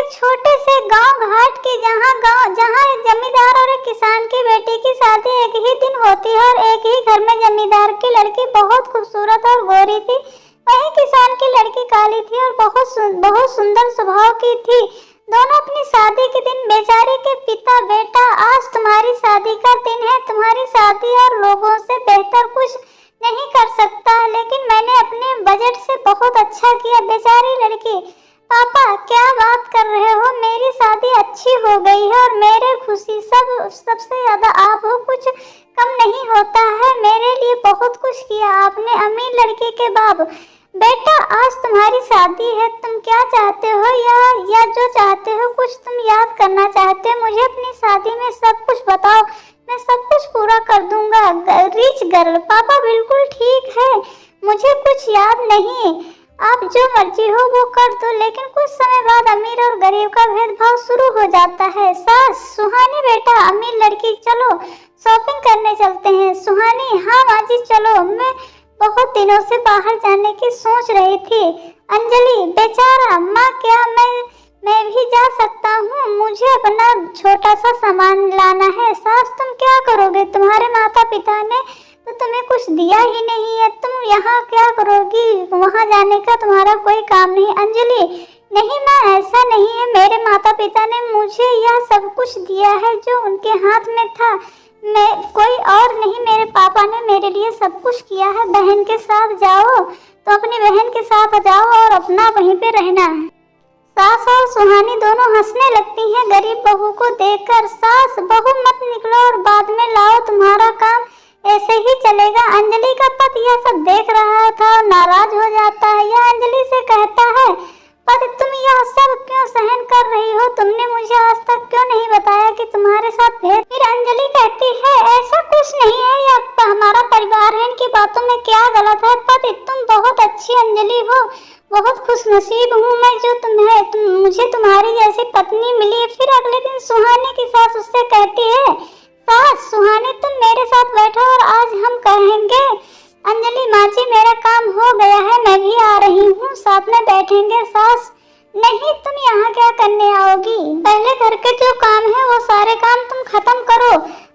एक छोटे से गांव घाट की जहां एक जमींदार और एक किसान की बेटी की शादी एक ही दिन होती है और एक ही घर में जमींदार की लड़की बहुत खूबसूरत और गोरी थी, वहीं किसान की लड़की काली थी और बहुत सुंदर स्वभाव की थी। दोनों अपनी शादी के दिन बेचारे के पिता, बेटा आज तुम्हारी शादी का दिन है, तुम्हारी शादी और लोगों से बेहतर कुछ नहीं कर सकता, लेकिन मैंने अपने बजट से बहुत अच्छा किया। बेचारी लड़की, पापा क्या बात कर रहे हो, मेरी शादी अच्छी हो गई है और मेरे खुशी सबसे ज्यादा आप हो, कुछ कम नहीं होता है। मेरे लिए बहुत कुछ किया आपने, अमीर लड़की के बाप। बेटा आज तुम्हारी शादी है, तुम क्या चाहते हो या जो चाहते हो कुछ तुम याद करना चाहते हो, मुझे अपनी शादी में सब कुछ बताओ, मैं सब कुछ पूरा कर दूंगा। रिच गर्ल, पापा बिल्कुल ठीक है, मुझे कुछ याद नहीं, आप जो मर्जी हो वो कर दो। लेकिन कुछ समय बाद अमीर और गरीब का भेदभाव शुरू हो जाता है। सास, सुहानी बेटा, अमीर लड़की चलो शॉपिंग करने चलते हैं। सुहानी, हाँ माँ जी चलो, मैं बहुत दिनों से बाहर जाने की सोच रही थी। अंजलि, बेचारा माँ क्या मैं भी जा सकता हूँ, मुझे अपना छोटा सा सामान लाना है। सास, तुम क्या करोगे, तुम्हारे माता पिता ने तो तुम्हें कुछ दिया ही नहीं है, तुम यहाँ क्या करोगी, वहाँ जाने का तुम्हारा कोई काम नहीं। अंजलि, नहीं माँ ऐसा नहीं है, मेरे माता पिता ने मुझे यह सब कुछ दिया है जो उनके हाथ में था, मैं कोई और नहीं, मेरे पापा ने मेरे लिए सब कुछ किया है। बहन के साथ जाओ तो अपनी बहन के साथ जाओ और अपना वहीं पे रहना है। सास और सुहानी दोनों हंसने लगती हैं गरीब बहू को देखकर। सास, बहू मत निकलो और बाद में लाओ, तुम्हारा काम ऐसे ही चलेगा। अंजलि का पति यह सब देख रहा था और नाराज हो जाता है। यह अंजलि से कहता है, पति तुम यह सब क्यों सहन कर रही हो, तुमने मुझे आज तक क्यों नहीं बताया कि तुम्हारे साथ भेद। फिर अंजलि कहती है, ऐसा कुछ नहीं है, यह हमारा परिवार है, इनकी बातों में क्या गलत है। पति, तुम बहुत अच्छी अंजलि हो, बहुत खुशनसीब हूँ मैं जो मुझे तुम्हारी जैसी पत्नी मिली। फिर अगले दिन सुहानी की सास उससे कहती है, सास सुहानी तुम मेरे साथ बैठो और आज हम कहेंगे। अंजलि, माँ जी मेरा काम हो गया है, मैं भी आ रही हूँ, साथ में बैठेंगे। सास, नहीं तुम यहाँ क्या करने आओगी, पहले घर के जो काम है वो सारे काम तुम खत्म करो।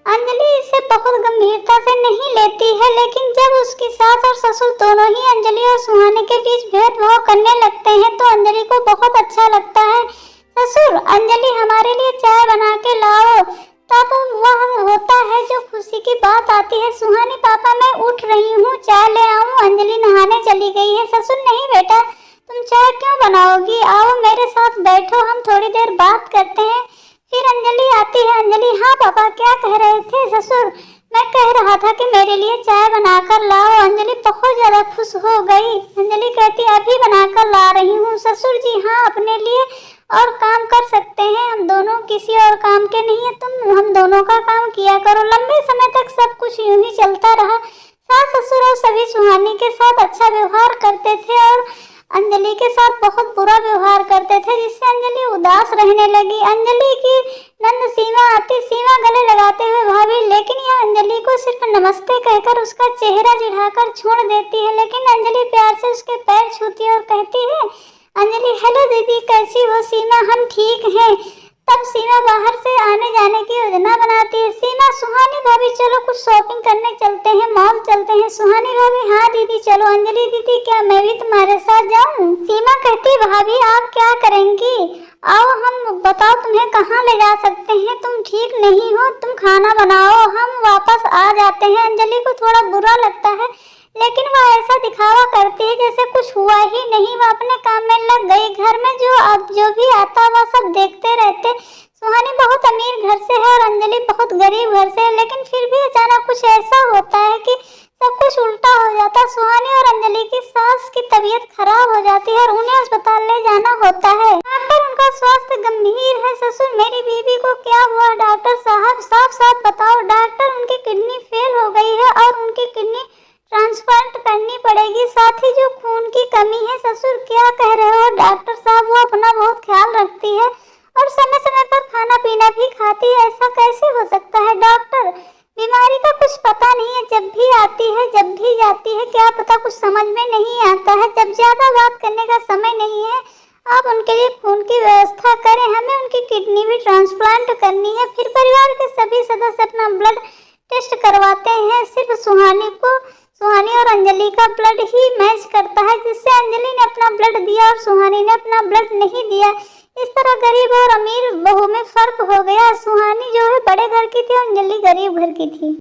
अंजलि इसे बहुत गंभीरता से नहीं लेती है, लेकिन जब उसकी सास और ससुर दोनों ही अंजलि और सुहानी के बीच भेदभाव करने लगते हैं तो अंजलि को बहुत अच्छा लगता है। ससुर, अंजलि हमारे लिए चाय बना के लाओ। तब वह होता है जो खुशी की बात आती है। सुहानी, पापा मैं उठ रही हूँ, चाय ले आऊँ। अंजलि नहाने चली गई है। ससुर, नहीं बेटा तुम चाय क्यों बनाओगी, आओ मेरे साथ बैठो, हम थोड़ी देर बात करते हैं। फिर अंजलि आती है। अंजलि, हाँ पापा क्या कह रहे थे। ससुर, मैं कह रहा था कि मेरे लिए चाय बनाकर लाओ। अंजलि बहुत ज्यादा खुश हो गई। अंजलि कहती, अभी बनाकर ला रही हूँ। ससुर जी, हाँ अपने लिए और काम कर सकते हैं, हम दोनों किसी और काम के नहीं है, तुम हम दोनों का काम किया करो। लंबे समय तक सब कुछ यूं ही चलता रहा। सास ससुर और सभी सुहानी के साथ अच्छा व्यवहार करते थे और अंजलि के साथ बहुत बुरा व्यवहार करते थे, जिससे अंजलि उदास रहने लगी। अंजलि की नंद सीमा आती, सीमा गले लगाते हुए भाभी, लेकिन यह अंजलि को सिर्फ नमस्ते कहकर उसका चेहरा चिढ़ाकर छोड़ देती है। लेकिन अंजलि प्यार से उसके पैर छूती है और कहती है, अंजलि हेलो दीदी कैसी हो। सीमा, हम ठीक हैं। तब सीमा बाहर से आने जाने की योजना बनाती है। सीमा, सुहानी भाभी चलो कुछ शॉपिंग करने चलते हैं, मॉल चलते हैं। सुहानी भाभी, हाँ दीदी चलो। अंजलि दीदी, क्या मैं भी तुम्हारे साथ जाऊं। सीमा कहती, भाभी आप क्या करेंगी, आओ हम बताओ तुम्हें कहाँ ले जा सकते हैं, तुम ठीक नहीं हो, तुम खाना बनाओ, हम वापस आ जाते हैं। अंजलि को थोड़ा बुरा लगता है, लेकिन वह ऐसा दिखावा करती है जैसे कुछ हुआ ही नहीं। वह अपने काम में लग गई। घर में जो भी आता वह सब देखते रहते। सुहानी बहुत अमीर घर से है और अंजलि बहुत गरीब घर से है, लेकिन फिर भी अचानक कुछ ऐसा होता है कि सब कुछ उल्टा हो जाता। सुहानी और अंजलि की सास की तबीयत खराब हो जाती है और उन्हें अस्पताल ले जाना होता है। डॉक्टर, उनका स्वास्थ्य गंभीर है। ससुर, मेरी बीवी को क्या हुआ डॉक्टर साहब, साफ साफ बताओ। डॉक्टर, उनकी किडनी फेल हो गई है और उनकी किडनी ट्रांसप्लांट करनी पड़ेगी, साथ ही जो खून की कमी है। ससुर, क्या कह रहे हो डॉक्टर साहब, वो अपना बहुत ख्याल रखती है और समय समय पर खाना पीना भी खाती है, ऐसा कैसे हो सकता है। डॉक्टर, बीमारी का कुछ पता नहीं है, जब भी आती है जब भी जाती है, क्या पता कुछ समझ में नहीं आता है। जब ज्यादा बात करने का समय नहीं है, आप उनके लिए खून की व्यवस्था करें, हमें उनकी किडनी भी ट्रांसप्लांट करनी है। फिर परिवार के सभी सदस्य अपना ब्लड टेस्ट करवाते हैं। सिर्फ सुहानी और अंजलि का ब्लड ही मैच करता है, जिससे अंजलि ने अपना ब्लड दिया और सुहानी ने अपना ब्लड नहीं दिया। इस तरह गरीब और अमीर बहू में फर्क हो गया। सुहानी जो है बड़े घर की थी, अंजलि गरीब घर की थी।